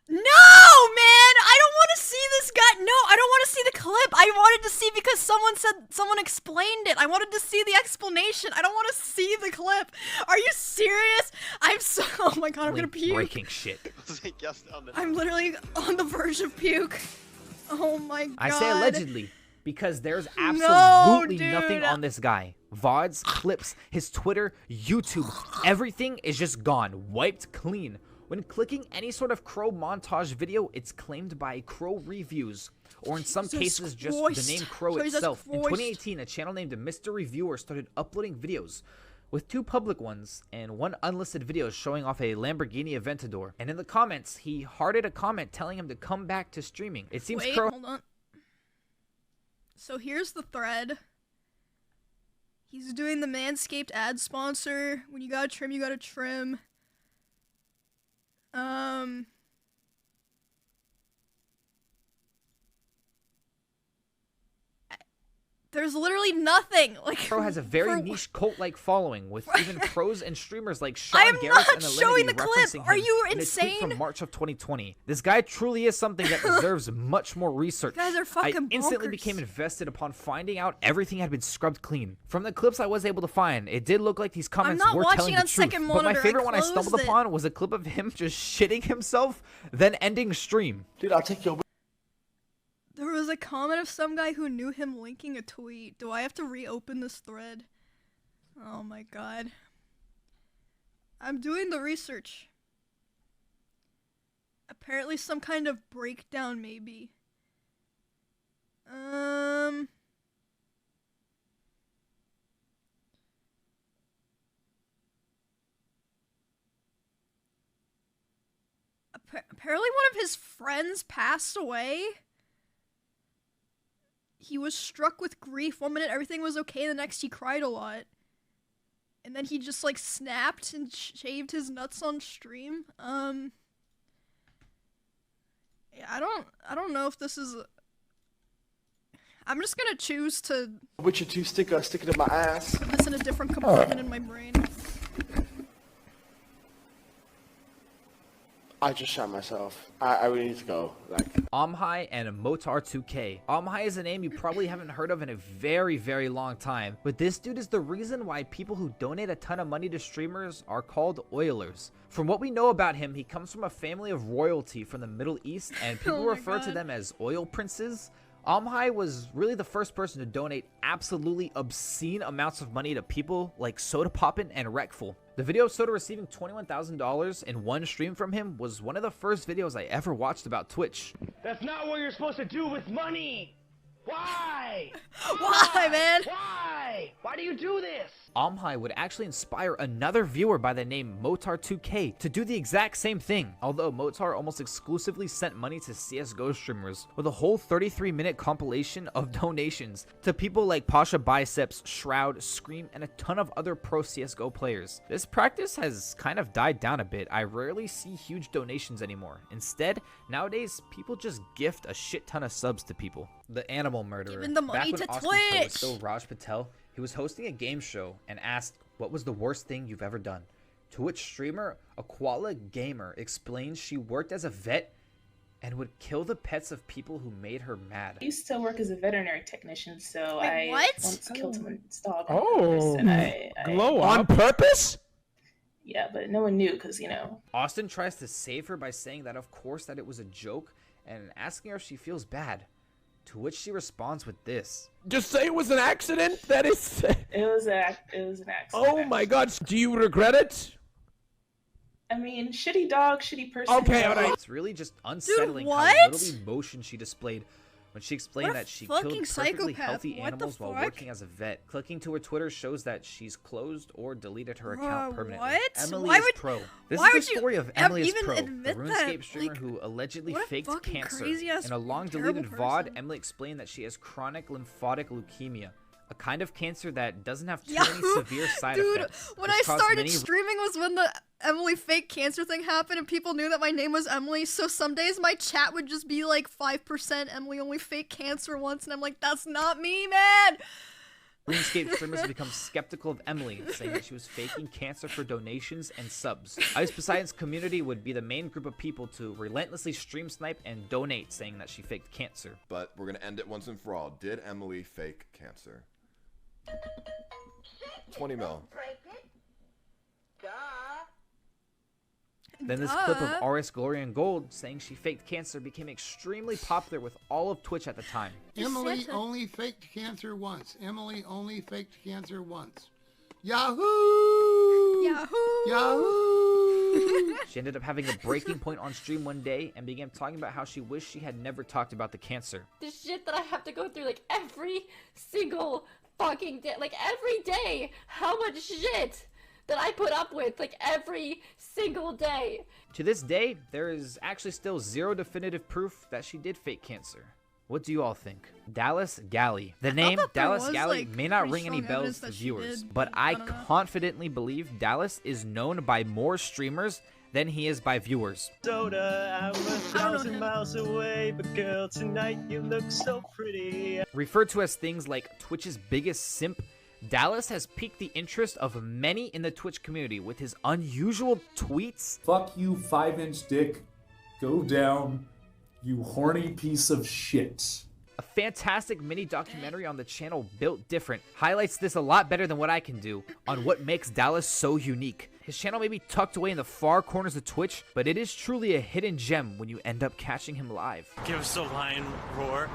Speaker 2: No, man! I don't want to see this guy. No, I don't want to see the clip. I wanted to see because someone explained it. I wanted to see the explanation. I don't want to see the clip. Are you serious? I'm so. Oh my god, I'm gonna puke.
Speaker 1: breaking shit.
Speaker 2: I'm literally on the verge of puke. Oh my god.
Speaker 1: I say allegedly because there's
Speaker 2: No,
Speaker 1: absolutely nothing
Speaker 2: dude.
Speaker 1: on this guy. VODs, clips, his Twitter, YouTube, everything is just gone, wiped clean. When clicking any sort of Crow montage video, it's claimed by Crow Reviews, or in some
Speaker 2: Jesus
Speaker 1: cases just
Speaker 2: Christ.
Speaker 1: the name Crow
Speaker 2: Jesus
Speaker 1: itself. In
Speaker 2: Christ.
Speaker 1: 2018, a channel named Mr. Reviewer started uploading videos, with 2 public ones and 1 unlisted video showing off a Lamborghini Aventador. And in the comments, he hearted a comment telling him to come back to streaming. It seems
Speaker 2: Wait,
Speaker 1: Crow...
Speaker 2: hold on. So here's the thread. He's doing the Manscaped ad sponsor. When you gotta trim, you gotta trim. There's literally nothing. Like
Speaker 1: Crow has a very niche cult-like following, with even pros and streamers like Sean
Speaker 2: I am
Speaker 1: Garrett
Speaker 2: not
Speaker 1: and
Speaker 2: showing
Speaker 1: Alinity
Speaker 2: the clip.
Speaker 1: referencing
Speaker 2: Are
Speaker 1: him
Speaker 2: you
Speaker 1: in a tweet
Speaker 2: insane?
Speaker 1: from March of 2020. This guy truly is something that deserves much more research.
Speaker 2: You guys are fucking
Speaker 1: I instantly
Speaker 2: bonkers.
Speaker 1: became invested upon finding out everything had been scrubbed clean. From the clips I was able to find, it did look like these comments
Speaker 2: not
Speaker 1: were
Speaker 2: watching
Speaker 1: telling
Speaker 2: it
Speaker 1: the
Speaker 2: on
Speaker 1: truth.
Speaker 2: second
Speaker 1: But my
Speaker 2: monitor. I
Speaker 1: favorite one I stumbled
Speaker 2: closed it.
Speaker 1: upon was a clip of him just shitting himself, then ending stream.
Speaker 21: Dude, I'll take your.
Speaker 2: There was a comment of some guy who knew him linking a tweet. Do I have to reopen this thread? Oh my god. I'm doing the research. Apparently some kind of breakdown, maybe. Apparently one of his friends passed away. He was struck with grief. 1 minute everything was okay, the next he cried a lot. And then he just like snapped and shaved his nuts on stream. Yeah, I don't know if this is I'm just gonna choose to
Speaker 21: With your 2 sticker, stick it in my ass.
Speaker 2: put this in a different compartment in my brain.
Speaker 21: I just shot myself. I really need to go. Like.
Speaker 1: OMAHA and Motar2K. OMAHA is a name you probably haven't heard of in a very, very long time, but this dude is the reason why people who donate a ton of money to streamers are called oilers. From what we know about him, he comes from a family of royalty from the Middle East, and people refer to them as oil princes. OMAHA was really the first person to donate absolutely obscene amounts of money to people like Soda Poppin' and Wreckful. The video of Soda receiving $21,000 in one stream from him was one of the first videos I ever watched about Twitch.
Speaker 21: That's not what you're supposed to do with money. Why?
Speaker 2: Why, man?
Speaker 21: Why? Why do you do this?
Speaker 1: OMAHA would actually inspire another viewer by the name Motar2K to do the exact same thing, although Motar almost exclusively sent money to CSGO streamers, with a whole 33-minute compilation of donations to people like Pasha Biceps, Shroud, Scream, and a ton of other pro CSGO players. This practice has kind of died down a bit. I rarely see huge donations anymore. Instead, nowadays, people just gift a shit ton of subs to people. The animal murderer.
Speaker 2: Giving the money
Speaker 1: Back when
Speaker 2: to
Speaker 1: Austin Pro was
Speaker 2: Twitch.
Speaker 1: still RajPatel, he was hosting a game show and asked, "What was the worst thing you've ever done?" To which streamer Aquala Gamer explains she worked as a vet and would kill the pets of people who made her mad.
Speaker 4: I used to work as a veterinary technician, so
Speaker 2: Wait,
Speaker 4: I
Speaker 2: what?
Speaker 4: once killed someone's dog.
Speaker 7: Oh,
Speaker 4: and I
Speaker 7: glow on purpose?
Speaker 4: Yeah, but no one knew because, you know.
Speaker 1: Austin tries to save her by saying that of course that it was a joke and asking her if she feels bad. To which she responds with this.
Speaker 7: Just say it was an accident. That is.
Speaker 4: It was an accident.
Speaker 7: Oh my God! Do you regret it?
Speaker 4: I mean, shitty dog, shitty person.
Speaker 7: Okay, all right.
Speaker 1: It's really just unsettling
Speaker 2: Dude,
Speaker 1: how
Speaker 2: what?
Speaker 1: little emotion she displayed when she explained
Speaker 2: What a
Speaker 1: that she killed
Speaker 2: fucking
Speaker 1: perfectly
Speaker 2: psychopath.
Speaker 1: healthy
Speaker 2: What the
Speaker 1: animals while
Speaker 2: fuck?
Speaker 1: working as a vet. Clicking to her Twitter shows that she's closed or deleted her account permanently.
Speaker 2: what?
Speaker 1: Emily
Speaker 2: Why
Speaker 1: is
Speaker 2: would-
Speaker 1: pro. This
Speaker 2: why
Speaker 1: is
Speaker 2: would
Speaker 1: the
Speaker 2: you
Speaker 1: story of Emily is
Speaker 2: even
Speaker 1: pro, the
Speaker 2: admit
Speaker 1: RuneScape
Speaker 2: that?
Speaker 1: streamer
Speaker 2: Like,
Speaker 1: who allegedly
Speaker 2: what a
Speaker 1: faked
Speaker 2: fucking
Speaker 1: cancer.
Speaker 2: crazy-ass
Speaker 1: In a long
Speaker 2: terrible
Speaker 1: deleted VOD,
Speaker 2: person.
Speaker 1: Emily explained that she has chronic lymphatic leukemia, a kind of cancer that doesn't have too
Speaker 2: Yeah,
Speaker 1: many severe side
Speaker 2: dude,
Speaker 1: effects.
Speaker 2: when
Speaker 1: which
Speaker 2: I
Speaker 1: cause
Speaker 2: started
Speaker 1: many
Speaker 2: streaming was when the Emily fake cancer thing happened and people knew that my name was Emily, so some days my chat would just be like 5% Emily only fake cancer once, and I'm like, that's not me, man!
Speaker 1: RuneScape streamers have become skeptical of Emily, saying that she was faking cancer for donations and subs. Ice Poseidon's community would be the main group of people to relentlessly stream snipe and donate, saying that she faked cancer.
Speaker 5: But we're gonna end it once and for all. Did Emily fake cancer? 20 mil.
Speaker 1: Then this clip of RS Glory and Gold saying she faked cancer became extremely popular with all of Twitch at the time.
Speaker 8: Emily only faked cancer once. Emily only faked cancer once. Yahoo!
Speaker 2: Yahoo!
Speaker 8: Yahoo!
Speaker 1: She ended up having a breaking point on stream one day and began talking about how she wished she had never talked about the cancer.
Speaker 19: The shit that I have to go through, like, every single fucking day, like, every day, how much shit that I put up with, like, every single day.
Speaker 1: To this day, there is actually still zero definitive proof that she did fake cancer. What do you all think? Dallas Galley. The name
Speaker 2: that there
Speaker 1: Dallas
Speaker 2: was,
Speaker 1: Galley
Speaker 2: like,
Speaker 1: may not
Speaker 2: pretty
Speaker 1: ring any
Speaker 2: strong
Speaker 1: bells
Speaker 2: evidence
Speaker 1: to
Speaker 2: that she
Speaker 1: viewers,
Speaker 2: did,
Speaker 1: but
Speaker 2: but
Speaker 1: I
Speaker 2: I don't know.
Speaker 1: confidently believe Dallas is known by more streamers than he is by viewers.
Speaker 23: Soda, I was 1,000 miles away, but girl, tonight you look so pretty.
Speaker 1: Referred to as things like Twitch's biggest simp, Dallas has piqued the interest of many in the Twitch community with his unusual tweets.
Speaker 24: Fuck you, 5-inch dick. Go down, you horny piece of shit.
Speaker 1: A fantastic mini documentary on the channel Built Different highlights this a lot better than what I can do on what makes Dallas so unique. His channel may be tucked away in the far corners of Twitch, but it is truly a hidden gem when you end up catching him live.
Speaker 23: Give us a lion roar.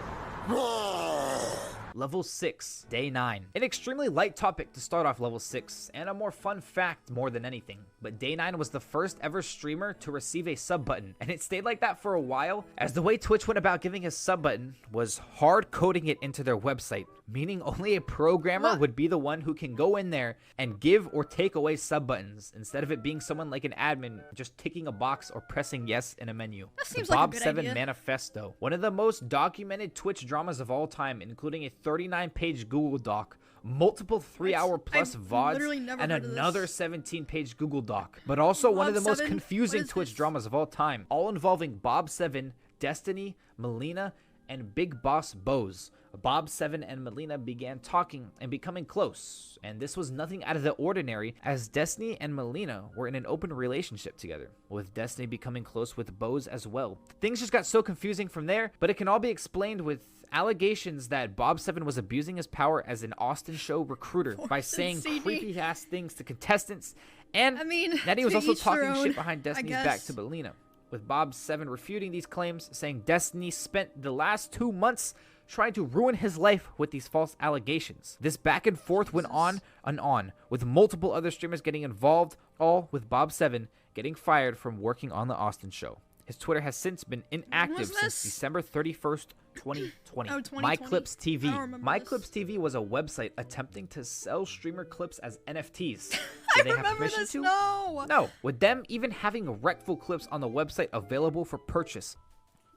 Speaker 1: Level 6, Day 9. An extremely light topic to start off Level 6, and a more fun fact more than anything. But Day 9 was the first ever streamer to receive a sub button, and it stayed like that for a while, as the way Twitch went about giving a sub button was hard coding it into their website, meaning only a programmer would be the one who can go in there and give or take away sub buttons, instead of it being someone like an admin just ticking a box or pressing yes in a menu.
Speaker 2: That seems
Speaker 1: The
Speaker 2: like a good
Speaker 1: Bob7
Speaker 2: idea.
Speaker 1: Manifesto, one of the most documented Twitch dramas of all time, including a 39-page Google Doc, multiple 3-hour plus VODs,
Speaker 2: literally never
Speaker 1: and
Speaker 2: heard of this.
Speaker 1: another 17-page Google Doc. But also one of the most
Speaker 2: Bob7?
Speaker 1: confusing
Speaker 2: What is
Speaker 1: Twitch
Speaker 2: this?
Speaker 1: dramas of all time, all involving Bob7, Destiny, Melina, and Big Boss Bose. Bob7 and Melina began talking and becoming close, and this was nothing out of the ordinary, as Destiny and Melina were in an open relationship together, with Destiny becoming close with Bose as well. Things just got so confusing from there, but it can all be explained with allegations that Bob7 was abusing his power as an Austin show recruiter by saying
Speaker 2: CD.
Speaker 1: creepy ass things to contestants, and
Speaker 2: I mean,
Speaker 1: that he was
Speaker 2: to
Speaker 1: also
Speaker 2: each their
Speaker 1: talking
Speaker 2: own,
Speaker 1: shit behind
Speaker 2: I
Speaker 1: Destiny's back
Speaker 2: guess.
Speaker 1: to Melina, with Bob7 refuting these claims, saying Destiny spent the last 2 months trying to ruin his life with these false allegations. This back and forth went on and on, with multiple other streamers getting involved, all with Bob7 getting fired from working on the Austin show. His Twitter has since been inactive
Speaker 2: was
Speaker 1: since
Speaker 2: this?
Speaker 1: December 31st, 2020.
Speaker 2: Oh, 2020.
Speaker 1: My Clips
Speaker 2: I don't
Speaker 1: TV.
Speaker 2: remember
Speaker 1: My
Speaker 2: this.
Speaker 1: Clips TV was a website attempting to sell streamer clips as NFTs.
Speaker 2: I
Speaker 1: Did they have
Speaker 2: remember
Speaker 1: permission
Speaker 2: this,
Speaker 1: to?
Speaker 2: no!
Speaker 1: No, with them even having rectful clips on the website available for purchase.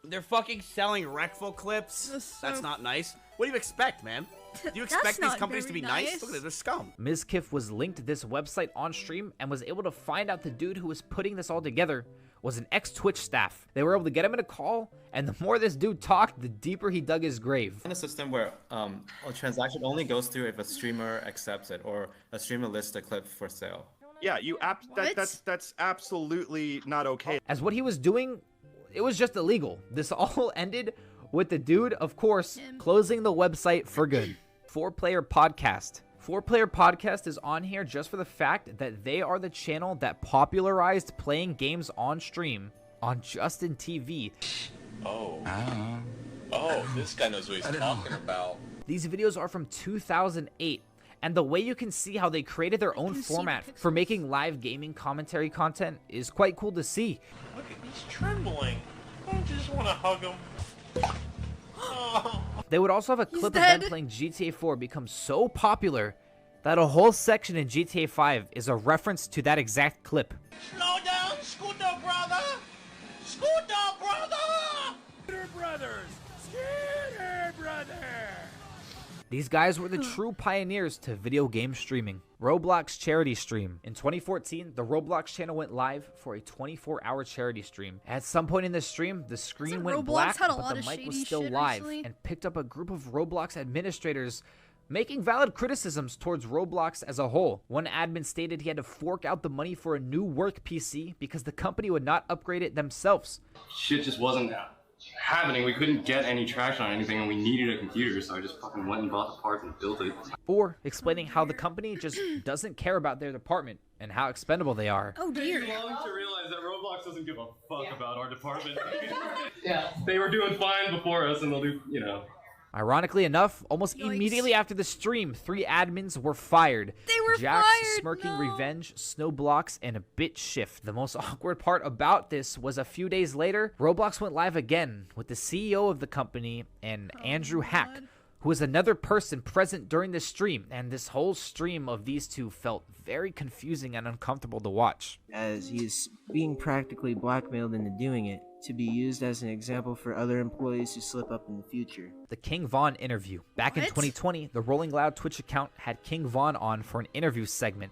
Speaker 25: They're fucking selling rectful clips. That's not nice. What do you expect, man? Do you expect
Speaker 2: That's
Speaker 25: these
Speaker 2: not
Speaker 25: companies to
Speaker 2: very
Speaker 25: be nice?
Speaker 2: nice.
Speaker 25: Look at it, they're scum.
Speaker 1: Ms. Kiff was linked to this website on stream and was able to find out the dude who was putting this all together was an ex-Twitch staff. They were able to get him in a call, and the more this dude talked, the deeper he dug his grave.
Speaker 26: In a system where a transaction only goes through if a streamer accepts it or a streamer lists a clip for sale.
Speaker 27: Yeah, that's absolutely not okay.
Speaker 1: As what he was doing, it was just illegal. This all ended with the dude, of course, closing the website for good. 4Player Podcast. 4Player Podcast is on here just for the fact that they are the channel that popularized playing games on stream on Justin TV.
Speaker 27: Oh.
Speaker 6: Oh, this guy knows what he's talking about.
Speaker 1: These videos are from 2008, and the way you can see how they created their own format for making live gaming commentary content is quite cool to see.
Speaker 21: Look at he's trembling. I just want to hug him. Oh.
Speaker 1: They would also have a clip of them playing GTA 4 become so popular that a whole section in GTA 5 is a reference to that exact clip.
Speaker 21: Slow down, Scooter brother! Scooter brother! Scooter brothers! Scooter brother!
Speaker 1: These guys were the true pioneers to video game streaming. Roblox charity stream. In 2014, the Roblox channel went live for a 24-hour charity stream. At some point in the stream, the screen went black, but the mic was still live, and picked up a group of Roblox administrators making valid criticisms towards Roblox as a whole. One admin stated he had to fork out the money for a new work PC because the company would not upgrade it themselves.
Speaker 9: Shit just wasn't happening. We couldn't get any traction on anything, and we needed a computer, so I just fucking went and bought the parts and built it.
Speaker 1: Or explaining how the company just doesn't care about their department and how expendable they are.
Speaker 2: Oh dear.
Speaker 9: It's long to realize that Roblox doesn't give a fuck about our department. Yeah. They were doing fine before us, and they'll do, you know.
Speaker 1: Ironically enough, almost immediately after the stream, 3 admins were fired.
Speaker 2: They were
Speaker 1: Jax,
Speaker 2: fired,
Speaker 1: Smirking Revenge, Snowblocks, and a Bit Shift. The most awkward part about this was a few days later, Roblox went live again with the CEO of the company and Andrew Hack, who was another person present during the stream, and this whole stream of these two felt very confusing and uncomfortable to watch.
Speaker 10: As he is being practically blackmailed into doing it, to be used as an example for other employees to slip up in the future.
Speaker 1: The King Von interview. Back in 2020, the Rolling Loud Twitch account had King Von on for an interview segment.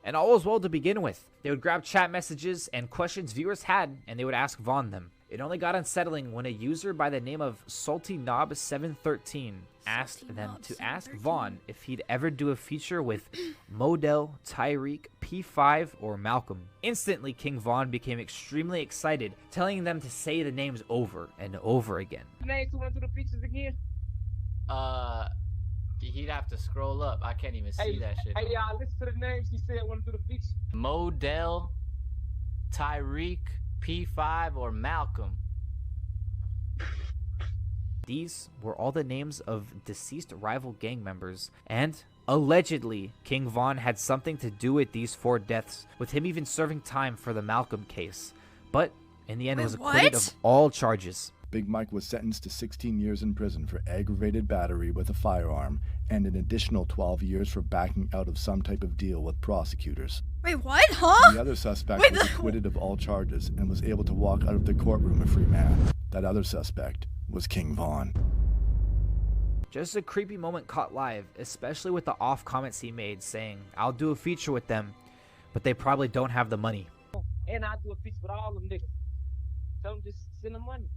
Speaker 1: And all was well to begin with. They would grab chat messages and questions viewers had, and they would ask Von them. It only got unsettling when a user by the name of SaltyKnob713 asked them to ask Von if he'd ever do a feature with Model, Tyreek, P5, or Malcolm. Instantly, King Von became extremely excited, telling them to say the names over and over again.
Speaker 11: Names who went through the features again?
Speaker 12: He'd have to scroll up. I can't even see that shit.
Speaker 11: Hey, y'all, listen to the names he said went through the features.
Speaker 12: Model, Tyreek, P5, or Malcolm.
Speaker 1: These were all the names of deceased rival gang members, and allegedly, King Von had something to do with these 4 deaths, with him even serving time for the Malcolm case. But in the end, was acquitted of all charges.
Speaker 13: Big Mike was sentenced to 16 years in prison for aggravated battery with a firearm and an additional 12 years for backing out of some type of deal with prosecutors.
Speaker 2: Wait, what? Huh?
Speaker 13: The other suspect was acquitted of all charges and was able to walk out of the courtroom a free man. That other suspect was King Von.
Speaker 1: Just a creepy moment caught live, especially with the off comments he made saying, "I'll do a feature with them, but they probably don't have the money."
Speaker 11: And I'll do a feature with all them niggas. Tell them just send them money.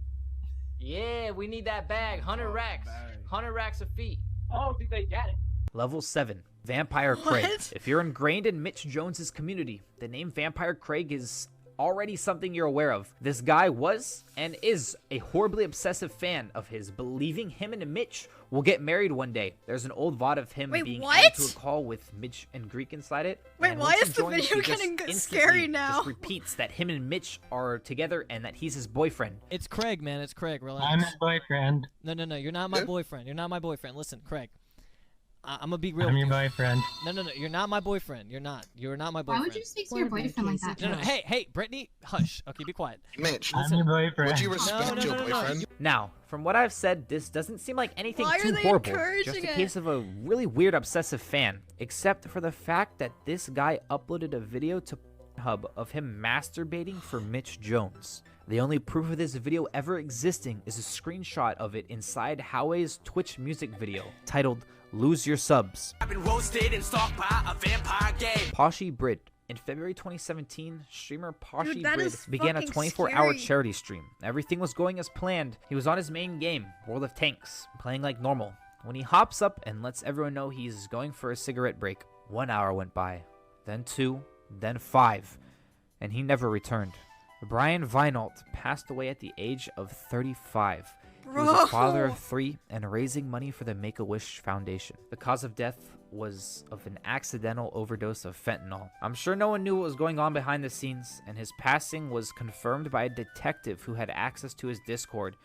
Speaker 12: Yeah, we need that bag. 100 racks. 100 racks of feet.
Speaker 11: I don't think they got it.
Speaker 1: Level 7, Vampire Craig. If you're ingrained in Mitch Jones's community, the name Vampire Craig is already something you're aware of. This guy was and is a horribly obsessive fan of his, believing him and Mitch will get married one day. There's an old VOD of him being added to a call with Mitch and Greek inside it.
Speaker 2: Wait, why is the
Speaker 1: joins,
Speaker 2: video getting scary now?
Speaker 1: Just repeats that him and Mitch are together and that he's his boyfriend.
Speaker 14: It's Craig, man. It's Craig. Relax.
Speaker 28: I'm his boyfriend.
Speaker 14: No. You're not my boyfriend. You're not my boyfriend. Listen, Craig. I'm gonna be real.
Speaker 28: I'm your boyfriend.
Speaker 14: No. You're not my boyfriend. You're not. You're not my boyfriend.
Speaker 29: Why would you speak to your boyfriend like that?
Speaker 14: No. Hey, Brittany, hush. Okay, be quiet.
Speaker 28: Mitch, I'm your boyfriend.
Speaker 18: Would you respect your boyfriend?
Speaker 1: Now, from what I've said, this doesn't seem like anything too horrible. Just a case of a really weird obsessive fan, except for the fact that this guy uploaded a video to Hub of him masturbating for Mitch Jones. The only proof of this video ever existing is a screenshot of it inside Howay's Twitch music video titled "Lose Your Subs."
Speaker 21: I've been roasted and stalked by a vampire game.
Speaker 1: Poshy Brid. In February 2017, streamer Poshy Brid began a 24-hour
Speaker 2: scary.
Speaker 1: charity stream. Everything was going as planned. He was on his main game, World of Tanks, playing like normal. When he hops up and lets everyone know he's going for a cigarette break, 1 hour went by, then 2, then 5, and he never returned. Brian Vinealt passed away at the age of 35. He was a father of 3 and raising money for the Make-A-Wish Foundation. The cause of death was of an accidental overdose of fentanyl. I'm sure no one knew what was going on behind the scenes, and his passing was confirmed by a detective who had access to his Discord.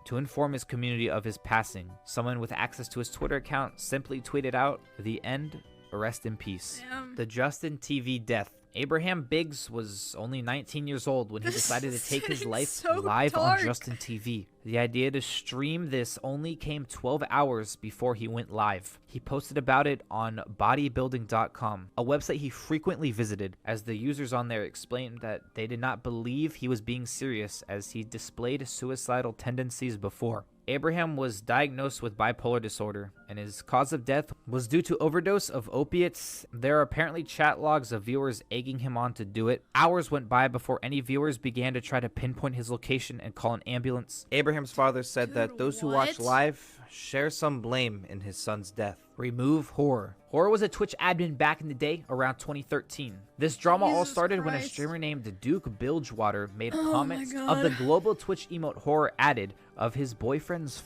Speaker 1: To inform his community of his passing, someone with access to his Twitter account simply tweeted out, "The end, rest in peace."
Speaker 2: Damn.
Speaker 1: The Justin TV death. Abraham Biggs was only 19 years old when he decided to take his life
Speaker 2: so
Speaker 1: live
Speaker 2: dark.
Speaker 1: on Justin TV. The idea to stream this only came 12 hours before he went live. He posted about it on bodybuilding.com, a website he frequently visited, as the users on there explained that they did not believe he was being serious as he displayed suicidal tendencies before. Abraham was diagnosed with bipolar disorder, and his cause of death was due to overdose of opiates. There are apparently chat logs of viewers egging him on to do it. Hours went by before any viewers began to try to pinpoint his location and call an ambulance.
Speaker 3: Abraham's father said that those who watch
Speaker 2: what?
Speaker 3: live share some blame in his son's death.
Speaker 1: Remove Horror. Horror was a Twitch admin back in the day, around 2013. This drama all
Speaker 2: Jesus
Speaker 1: started when a
Speaker 2: Christ.
Speaker 1: streamer named Duke Bilgewater made
Speaker 2: Oh
Speaker 1: comments
Speaker 2: my
Speaker 1: of the
Speaker 2: God.
Speaker 1: global Twitch emote Horror added of his boyfriend's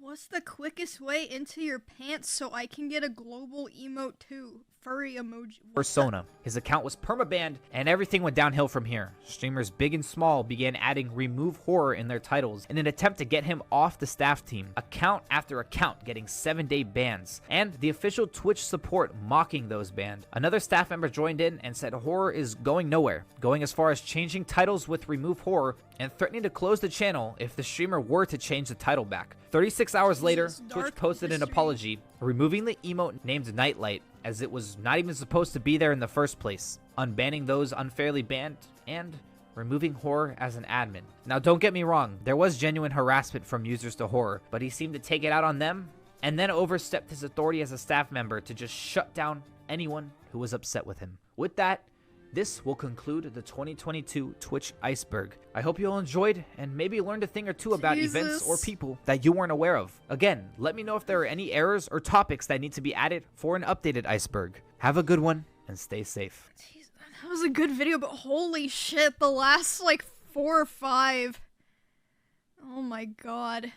Speaker 2: What's the quickest way into your pants so I can get a global emote too? Furry emoji.
Speaker 1: persona. His account was permabanned, and everything went downhill from here. Streamers big and small began adding Remove Horror in their titles in an attempt to get him off the staff team. Account after account getting 7-day bans, and the official Twitch support mocking those banned. Another staff member joined in and said Horror is going nowhere, going as far as changing titles with Remove Horror and threatening to close the channel if the streamer were to change the title back. 36 hours later, Twitch posted an apology, removing the emote named Nightlight, as it was not even supposed to be there in the first place, unbanning those unfairly banned, and removing Horror as an admin. Now don't get me wrong, there was genuine harassment from users to Horror, but he seemed to take it out on them, and then overstepped his authority as a staff member to just shut down anyone who was upset with him. With that, this will conclude the 2022 Twitch Iceberg. I hope you all enjoyed and maybe learned a thing or two about events or people that you weren't aware of. Again, let me know if there are any errors or topics that need to be added for an updated Iceberg. Have a good one and stay safe.
Speaker 2: That was a good video, but holy shit, the last like 4 or 5. Oh my god.